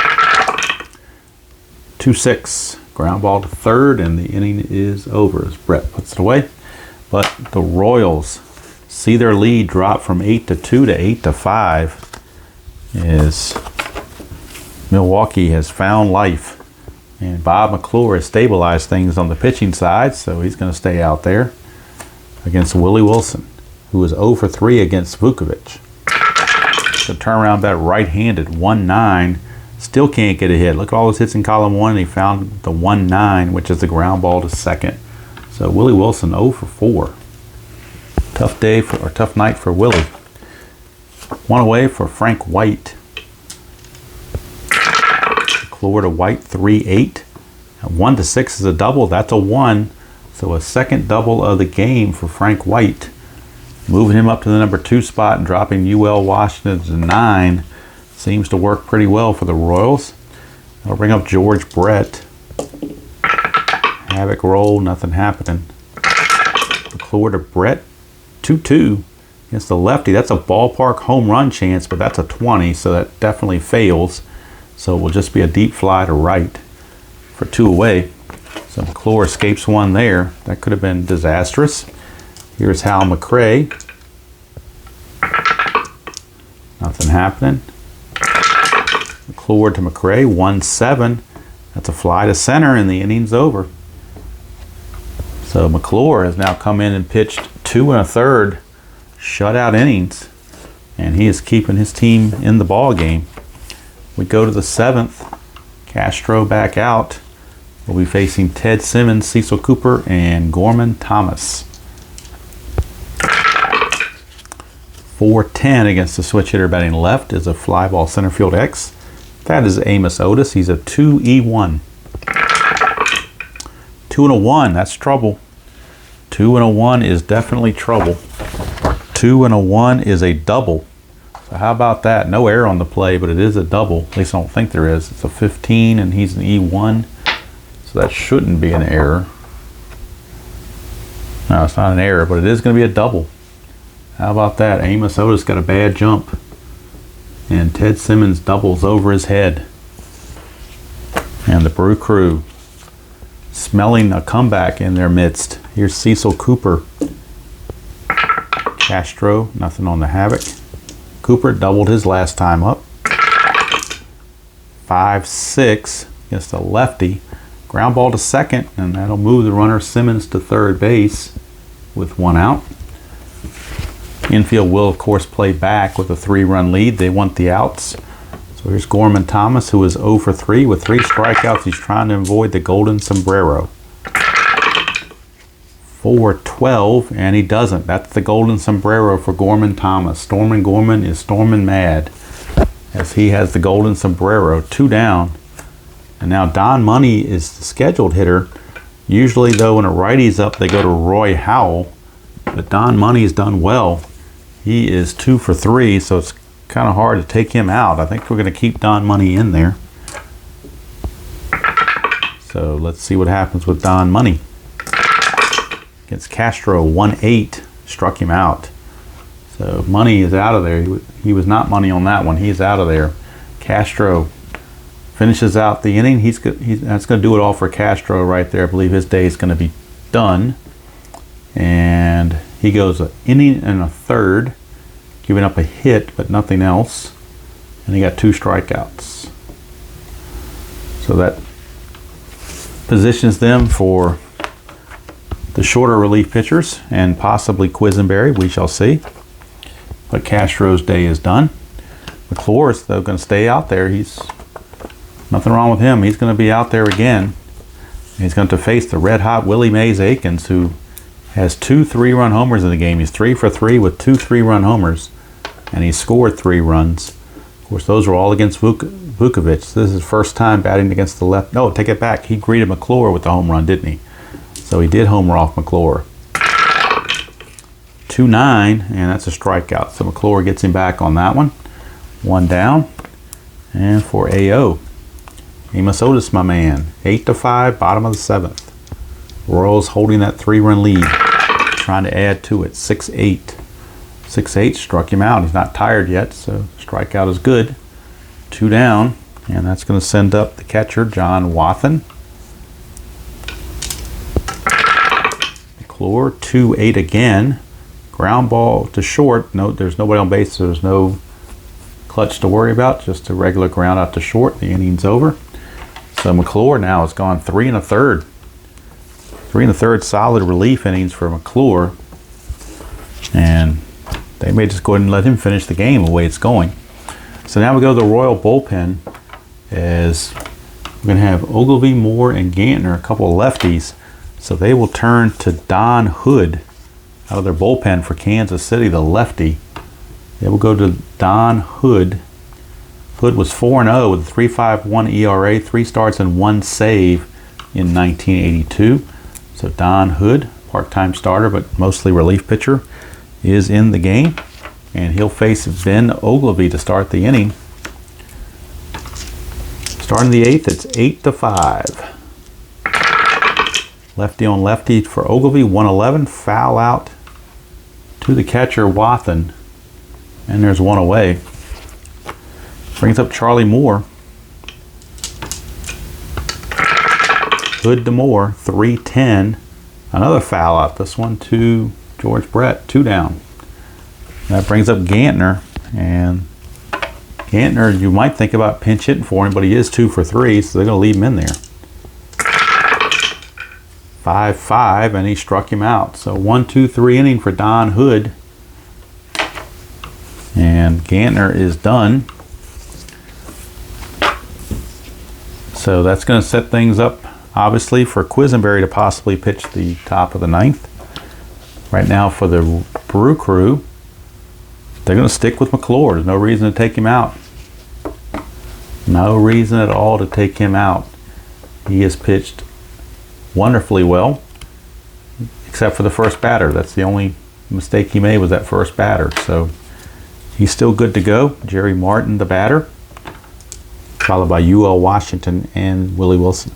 2-6. Ground ball to third, and the inning is over as Brett puts it away. But the Royals see their lead drop from 8-2 to 8-5. As Milwaukee has found life, and Bob McClure has stabilized things on the pitching side, so he's going to stay out there against Willie Wilson, who is 0 for 3 against Vukovic. So turn around that right-handed 1-9, still can't get a hit. Look at all those hits in column 1, and he found the 1-9, which is the ground ball to second. So Willie Wilson 0 for 4. Tough day or tough night for Willie. 1 away for Frank White. McClure to White, 3-8. 1-6 is a double. That's a 1. So a second double of the game for Frank White. Moving him up to the number 2 spot and dropping UL Washington to 9. Seems to work pretty well for the Royals. I'll bring up George Brett. Havoc roll, nothing happening. McClure to Brett, 2-2. Against the lefty. That's a ballpark home run chance, but that's a 20, so that definitely fails. So it will just be a deep fly to right for 2 away. So McClure escapes 1 there. That could have been disastrous. Here's Hal McRae. Nothing happening. McClure to McRae, 1-7. That's a fly to center, and the inning's over. So McClure has now come in and pitched 2 1/3 shutout innings, and he is keeping his team in the ball game. We go to the 7th. Castro back out. We'll be facing Ted Simmons, Cecil Cooper, and Gorman Thomas. 4-10 against the switch hitter batting left is a fly ball center field X. That is Amos Otis. He's a 2-E1. 2-1, that's trouble. 2-1 is definitely trouble. 2-1 is a double. So how about that? No error on the play, but it is a double. At least I don't think there is. It's a 15 and he's an E1. So that shouldn't be an error. No, it's not an error, but it is going to be a double. How about that? Amos Otis got a bad jump. And Ted Simmons doubles over his head. And the Brew Crew smelling a comeback in their midst. Here's Cecil Cooper. Castro, nothing on the Havoc. Cooper doubled his last time up. 5-6 against a lefty. Ground ball to second, and that'll move the runner Simmons to third base with 1 out. Infield will, of course, play back with a 3-run lead. They want the outs. So here's Gorman Thomas, who is 0 for 3 with 3 strikeouts. He's trying to avoid the golden sombrero. 4-12, and he doesn't. That's the golden sombrero for Gorman Thomas. Stormin' Gorman is storming mad as he has the golden sombrero. 2 down. And now Don Money is the scheduled hitter. Usually, though, when a righty's up, they go to Roy Howell. But Don Money's done well. He is 2 for 3, so it's kind of hard to take him out. I think we're going to keep Don Money in there. So let's see what happens with Don Money. Against Castro, 1-8, struck him out. So Money is out of there. He was not Money on that one. He's out of there. Castro finishes out the inning. That's going to do it all for Castro right there. I believe his day is going to be done. And he goes an inning and a third, giving up a hit but nothing else. And he got 2 strikeouts. So that positions them for the shorter relief pitchers and possibly Quisenberry. We shall see. But Castro's day is done. McClure is though going to stay out there. He's nothing wrong with him. He's going to be out there again. He's going to face the red-hot Willie Mays Aikens, who has 2 3-run homers in the game. He's 3 for 3 with 2 3-run homers, and he scored 3 runs. Of course, those were all against Vukovic. This is his first time batting against the left. No, take it back. He greeted McClure with the home run, didn't he? So he did homer off McClure. 2-9, and that's a strikeout. So McClure gets him back on that one. 1 down. And for AO, Amos Otis, my man. 8-5, bottom of the 7th. Royals holding that 3-run lead. Trying to add to it. 6-8. 6-8 struck him out. He's not tired yet, so strikeout is good. 2 down, and that's going to send up the catcher, John Wathen. McClure, 2-8 again. Ground ball to short. No, there's nobody on base, so there's no clutch to worry about. Just a regular ground out to short. The inning's over. So McClure now has gone 3 1/3. 3 1/3 solid relief innings for McClure. And they may just go ahead and let him finish the game the way it's going. So now we go to the Royal bullpen, as we're going to have Ogilvy, Moore, and Gantner, a couple of lefties. So they will turn to Don Hood out of their bullpen for Kansas City, the lefty. They will go to Don Hood. Hood was 4-0 with a 3.51 ERA, 3 starts and 1 save in 1982. So Don Hood, part-time starter but mostly relief pitcher, is in the game. And he'll face Ben Ogilvy to start the inning. Starting the 8th, it's 8-5. Lefty on lefty for Ogilvy, 111, foul out to the catcher, Wathen. And there's 1 away. Brings up Charlie Moore. Hood to Moore, 3-10. Another foul out, this one to George Brett, 2 down. That brings up Gantner, and Gantner, you might think about pinch hitting for him, but he is 2 for 3, so they're going to leave him in there. 5-5, and he struck him out. So 1-2-3 inning for Don Hood. And Gantner is done. So that's going to set things up, obviously, for Quisenberry to possibly pitch the top of the 9th. Right now for the Brew Crew, they're going to stick with McClure. There's no reason to take him out. No reason at all to take him out. He has pitched wonderfully well, except for the first batter. That's the only mistake he made, was that first batter. So he's still good to go. Jerry Martin, the batter, followed by UL Washington and Willie Wilson.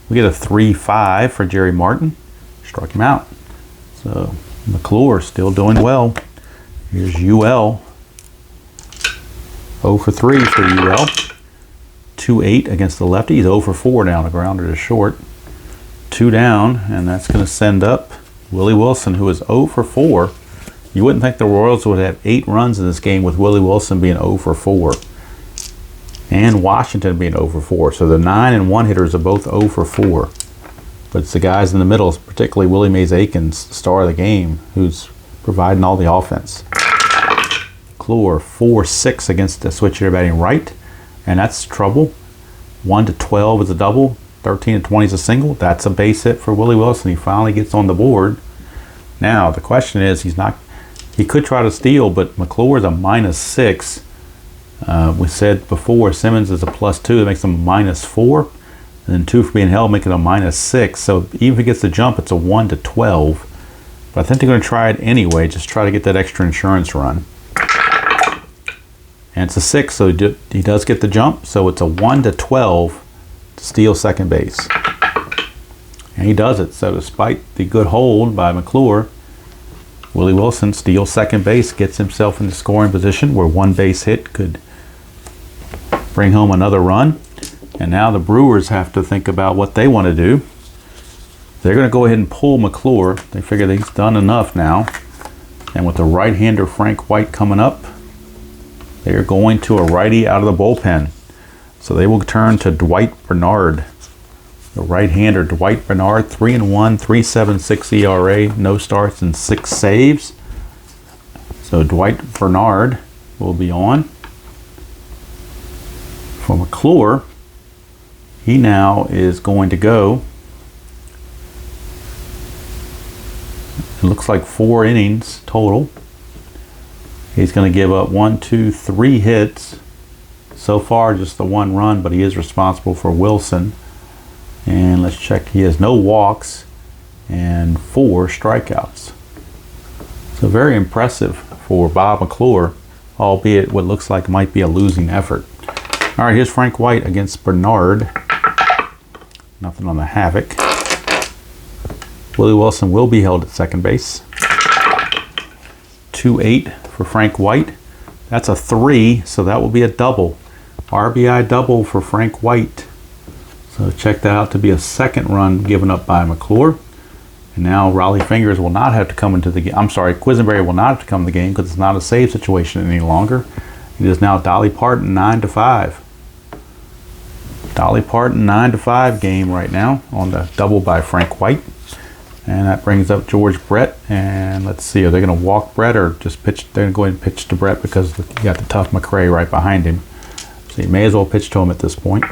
We get a 3-5 for Jerry Martin. Struck him out. So McClure still doing well. Here's UL. 0 for 3 for UL. 2-8 against the lefty. He's 0 for 4 now. The grounder to short. 2 down, and that's going to send up Willie Wilson, who is 0 for 4. You wouldn't think the Royals would have 8 runs in this game with Willie Wilson being 0 for 4. And Washington being 0 for 4. So the 9 and 1 hitters are both 0 for 4. But it's the guys in the middle, particularly Willie Mays Aikens, star of the game, who's providing all the offense. McClure 4-6 against the switch hitter batting right, and that's trouble. 1-12 is a double, 13-20 is a single. That's a base hit for Willie Wilson. He finally gets on the board. Now the question is, he could try to steal, but McClure is a -6. We said before Simmons is a +2, that makes him a -4. And then 2 for being held, making a -6. So even if he gets the jump, it's a 1-12. But I think they're going to try it anyway, just try to get that extra insurance run. And it's a 6, so he does get the jump. So it's a 1-12 to steal second base. And he does it. So despite the good hold by McClure, Willie Wilson steals second base, gets himself in the scoring position where 1 base hit could bring home another run. And now the Brewers have to think about what they want to do. They're going to go ahead and pull McClure. They figure that he's done enough now. And with the right-hander Frank White coming up, they're going to a righty out of the bullpen. So they will turn to Dwight Bernard. The right-hander Dwight Bernard, 3-1, 3.76 ERA, no starts and 6 saves. So Dwight Bernard will be on. For McClure, he now is going to go. It looks like 4 innings total. He's going to give up 1, 2, 3 hits. So far, just the 1 run, but he is responsible for Wilson. And let's check. He has no walks and 4 strikeouts. So very impressive for Bob McClure, albeit what looks like might be a losing effort. All right, here's Frank White against Bernard. Nothing on the Havoc. Willie Wilson will be held at second base. 2-8 for Frank White. That's a 3, so that will be a double. RBI double for Frank White. So check that out to be a second run given up by McClure. And now Raleigh Fingers will not have to come into the game. I'm sorry, Quisenberry will not have to come in the game because it's not a save situation any longer. It is now Dolly Parton 9-5. Dolly Parton 9-5 game right now on the double by Frank White. And that brings up George Brett. And let's see, are they going to walk Brett or just pitch? They're going to go ahead and pitch to Brett because you got the tough McRae right behind him. So you may as well pitch to him at this point.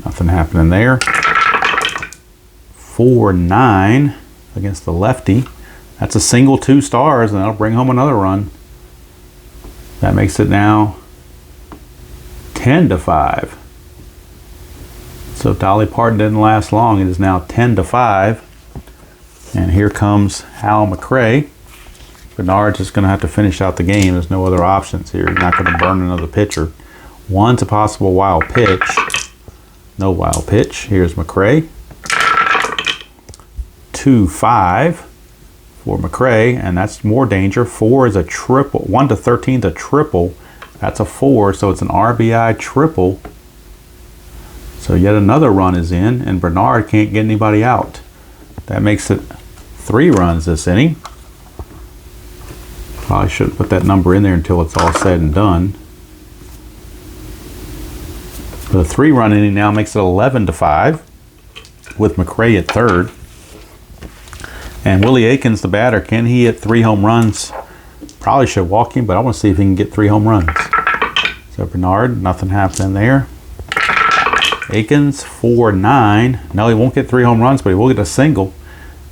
Nothing happening there. 4-9 against the lefty. That's a single, 2 stars, and that'll bring home another run. That makes it now 10-5. So Dolly Parton didn't last long. It is now 10-5. And here comes Hal McRae. Bernard's just going to have to finish out the game. There's no other options here. You're not going to burn another pitcher. 1's a possible wild pitch. No wild pitch. Here's McRae. 2-5 for McRae, and that's more danger. 4 is a triple. 1-13 is a triple. That's a 4, so it's an RBI triple. So yet another run is in, and Bernard can't get anybody out. That makes it 3 runs this inning. Probably shouldn't put that number in there until it's all said and done. The 3-run inning now makes it 11-5 with McRae at third. And Willie Aikens, the batter, can he hit 3 home runs? Probably should walk him, but I want to see if he can get 3 home runs. So Bernard, nothing happening there. Aikens, 4-9. No, he won't get 3 home runs, but he will get a single.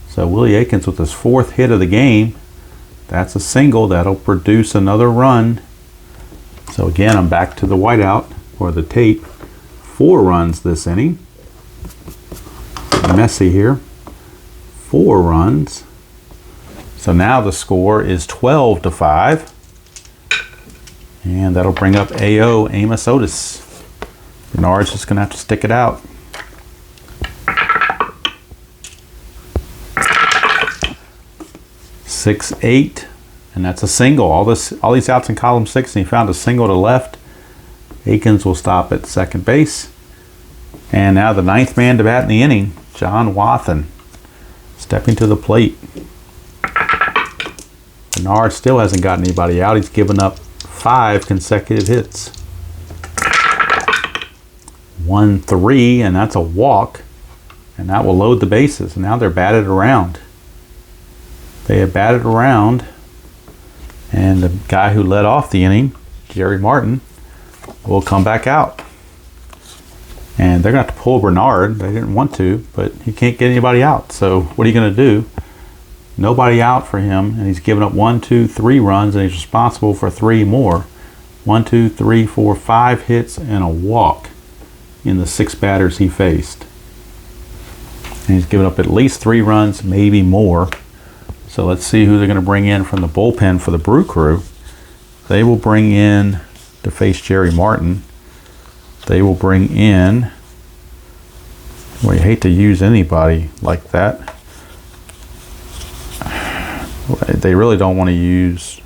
So Willie Aikens with his 4th hit of the game. That's a single. That'll produce another run. So again, I'm back to the whiteout or the tape. 4 runs this inning. Messy here. 4 runs. So now the score is 12-5. And that'll bring up AO, Amos Otis. Bernard's just going to have to stick it out. Six, 8, and that's a single. All these outs in column 6, and he found a single to left. Aikens will stop at second base. And now the 9th man to bat in the inning, John Wathen, stepping to the plate. Bernard still hasn't gotten anybody out. He's given up 5 consecutive hits. 1-3, and that's a walk, and that will load the bases. And now they're batted around. They have batted around, and the guy who led off the inning, Jerry Martin, will come back out. And they're going to have to pull Bernard. They didn't want to, but he can't get anybody out. So what are you going to do? Nobody out for him, and he's given up 1, 2, 3 runs, and he's responsible for 3 more. 1, 2, 3, 4, 5 hits and a walk in the 6 batters he faced. And he's given up at least 3 runs, maybe more. So let's see who they're going to bring in from the bullpen for the Brew Crew. They will bring in, to face Jerry Martin, they will bring in, well, you hate to use anybody like that. They really don't want to use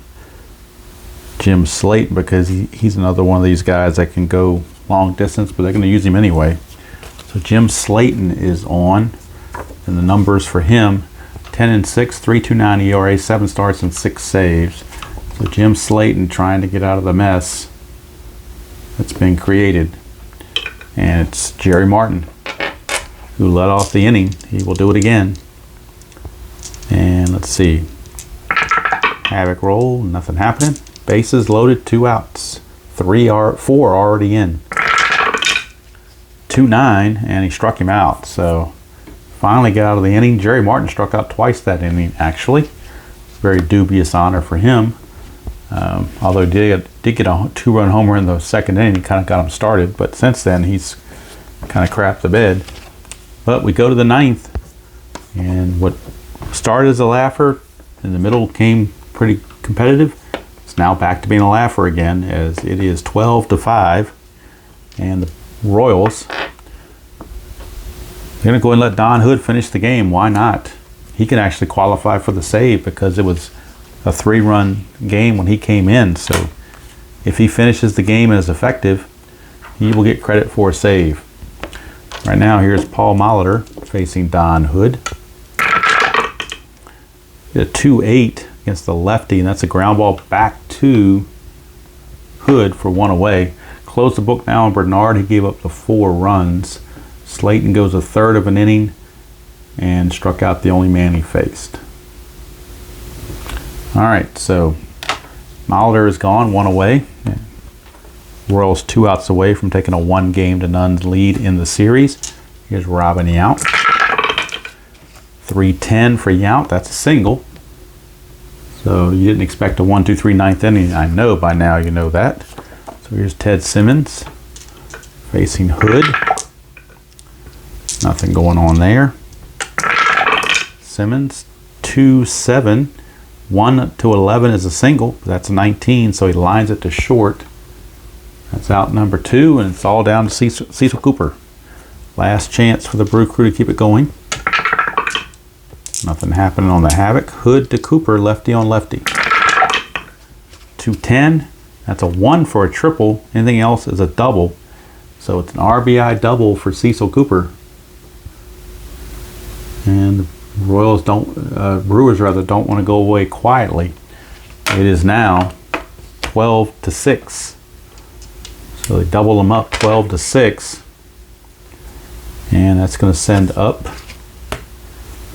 Jim Slayton because he's another one of these guys that can go long distance, but they're going to use him anyway. So Jim Slayton is on, and the numbers for him, 10-6, 3.29 ERA, 7 starts and 6 saves. So Jim Slayton trying to get out of the mess that's been created. And it's Jerry Martin who led off the inning. He will do it again. And let's see. Havoc roll, nothing happening. Bases loaded, 2 outs. 4 already in. 2-9, and he struck him out. So finally got out of the inning. Jerry Martin struck out twice that inning, actually. Very dubious honor for him. Although he did get a 2-run homer in the 2nd inning, he kind of got him started. But since then, he's kind of crapped the bed. But we go to the 9th, and what started as a laugher in the middle came pretty competitive. It's now back to being a laugher again, as it is 12-5, and the Royals, they're going to go and let Don Hood finish the game. Why not? He can actually qualify for the save because it was a 3-run game when he came in. So if he finishes the game and is effective, he will get credit for a save. Right now, here's Paul Molitor facing Don Hood. A 2-8 against the lefty, and that's a ground ball back to Hood for 1 away. Close the book now on Bernard. He gave up the 4 runs. Slayton goes a 1/3 of an inning and struck out the only man he faced. All right, so Molitor is gone, 1 away. Royals 2 outs away from taking a 1-game-to-none lead in the series. Here's Robin Yount. 3-10 for Yount. That's a single. So you didn't expect a 1, 2, 3 9th inning. I know by now you know that. So here's Ted Simmons facing Hood. Nothing going on there. Simmons, 2-7. 1-11 is a single. That's a 19, so he lines it to short. That's out number 2, and it's all down to Cecil Cooper. Last chance for the Brew Crew to keep it going. Nothing happening on the Havoc. Hood to Cooper, lefty on lefty. 2-10. That's a 1 for a triple. Anything else is a double. So it's an RBI double for Cecil Cooper. And the Royals Brewers don't want to go away quietly. It is now 12-6. So they double them up, 12-6. And that's going to send up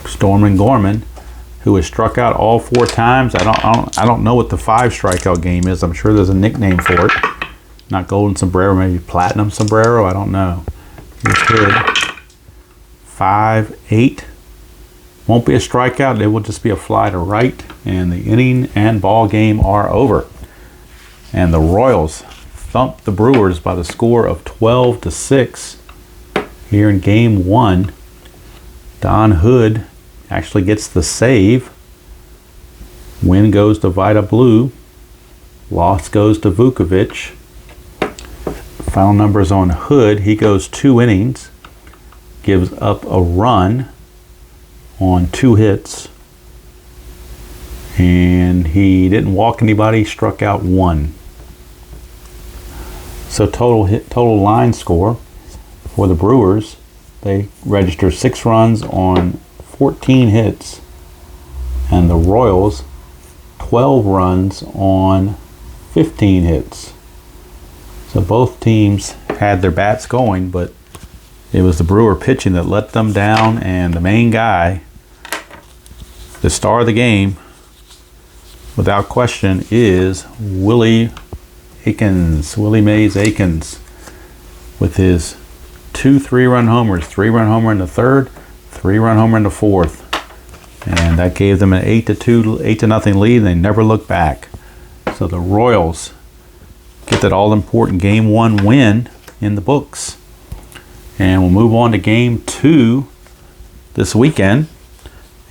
Storm and Gorman. who has struck out all 4 times. I don't know what the 5 strikeout game is. I'm sure there's a nickname for it. Not golden sombrero, maybe platinum sombrero. I don't know. Here's Hood. 5, 8. Won't be a strikeout. It will just be a fly to right, and the inning and ball game are over. And the Royals thumped the Brewers by the score of 12-6 here in Game 1. Don Hood actually gets the save. Win goes to Vida Blue. Loss goes to Vukovic. Final numbers on Hood. He goes 2 innings. Gives up a run on 2 hits. And he didn't walk anybody. Struck out 1. So total line score for the Brewers, they register 6 runs on 14 hits, and the Royals 12 runs on 15 hits. So both teams had their bats going, but it was the Brewer pitching that let them down, and the main guy, the star of the game, without question, is Willie Mays Aikens, with his 2 3-run homers, 3-run homer in the 3rd, 3-run homer in the 4th, and that gave them an 8-0 lead. And they never looked back. So the Royals get that all-important Game 1 win in the books, and we'll move on to Game 2 this weekend.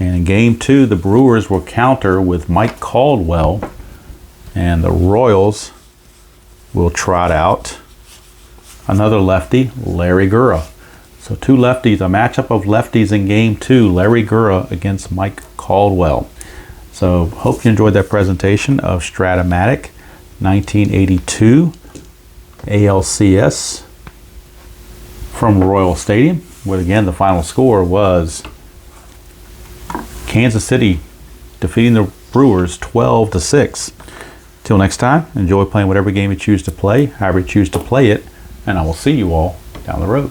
And in Game 2, the Brewers will counter with Mike Caldwell, and the Royals will trot out another lefty, Larry Gura. So 2 lefties, a matchup of lefties in Game 2, Larry Gura against Mike Caldwell. So hope you enjoyed that presentation of Strat-O-Matic 1982 ALCS from Royal Stadium, where again the final score was Kansas City defeating the Brewers 12-6. Till next time, enjoy playing whatever game you choose to play, however you choose to play it, and I will see you all down the road.